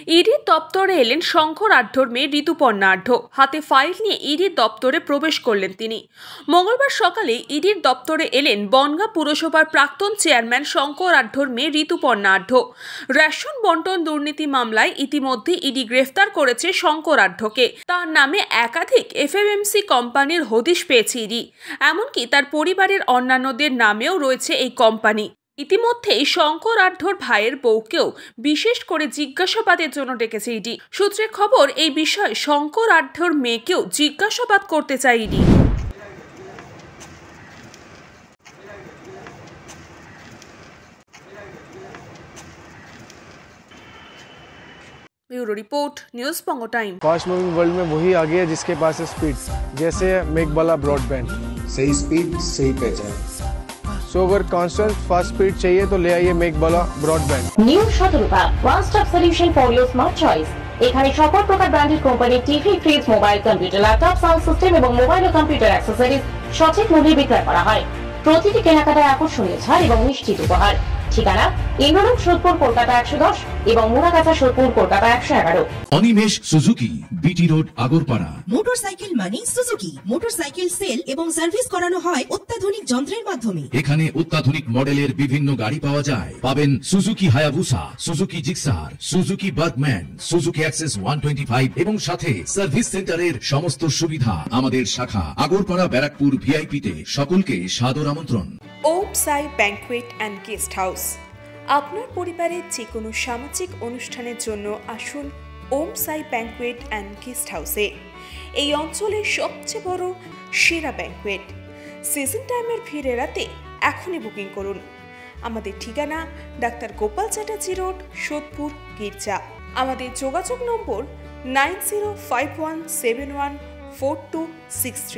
ইডির দপ্তরে এলেন শঙ্কর আঢ্যর মেয়ে ঋতুপর্ণা আঢ্য। হাতে ফাইল নিয়ে ইডির দপ্তরে প্রবেশ করলেন তিনি। মঙ্গলবার সকালে ইডির দপ্তরে এলেন বনগাঁ পুরসভার প্রাক্তন চেয়ারম্যান শঙ্কর আঢ্যর মেয়ে ঋতুপর্ণা আঢ্য। রেশন বন্টন দুর্নীতি মামলায় ইতিমধ্যে ইডি গ্রেফতার করেছে শঙ্কর আঢ্যকে। তার নামে একাধিক এফএমসি কোম্পানির হদিশ পেয়েছে ইডি। এমনকি তার পরিবারের অন্যান্যদের নামেও রয়েছে এই কোম্পানি। ইতিমধ্যেই শঙ্কর আঢ্যর ভাইয়ের বউকেও বিশেষ করে জিজ্ঞাসাবাদের জন্য ডেকেছে ইডি। সূত্রে খবর, এই বিষয়ে শঙ্কর আঢ্যর মেয়েকেও জিজ্ঞাসাবাদ করতে চায় ইডি। ब्यूरो रिपोर्ट, न्यूज़ पोंगो टाइम। फास्ट मूविंग वर्ल्ड में वही आगे है जिसके पास है स्पीड, जैसे मेघबाला ब्रॉडबैंड। सही स्पीड सही पहचान। सो अगर कांस्टेंट फास्ट स्पीड चाहिए तो ले आइए Meghbala broadband. New Shatarupa one stop solution for your smart choice. এখানে সকল প্রকার ব্র্যান্ডেড কোম্পানির TV, fridge, mobile, computer, laptop, sound system এবং মোবাইল ও কম্পিউটার অ্যাক্সেসরিজ সঠিক মূল্যে বিক্রয় করা হয়। প্রতিটি কেনাকাটায় আকর্ষণীয় ছাড় এবং নিশ্চিত উপহার। ঠিকানা ইন্দ্রলোক সোদপুর কলকাতা 110 এবং Muragachha Sodepur Kolkata 111। Animesh Suzuki, BT road, Agarpara. Motorcycle মানে সুজুকি। মোটরসাইকেল সেল এবং সার্ভিস করানো হয় অত্যাধুনিক যন্ত্রের মাধ্যমে। এখানে অত্যাধুনিক মডেলের বিভিন্ন গাড়ি পাওয়া যায়। পাবেন Suzuki Hayabusa, Suzuki Gixxer, Suzuki Bergman, Suzuki access 125 এবং সাথে সার্ভিস সেন্টারের সমস্ত সুবিধা। আমাদের শাখা আগরপাড়া ব্যারাকপুর ভিআইপি তে। সকলকে সাদর আমন্ত্রণ। ওম সাই ব্যাংকুয়েট অ্যান্ড গেস্ট হাউস। আপনার পরিবারের যে কোনো সামাজিক অনুষ্ঠানের জন্য আসুন ওম সাই ব্যাংকুয়েট অ্যান্ড গেস্ট হাউসে। এই অঞ্চলের সবচেয়ে বড় সেরা ব্যাংকুয়েট। সিজন টাইমের ভিড় এড়াতে এখনই বুকিং করুন। আমাদের ঠিকানা ডাক্তার গোপাল চ্যাটার্জি রোড, সোদপুর, গির্জা। আমাদের যোগাযোগ নম্বর 9051714263।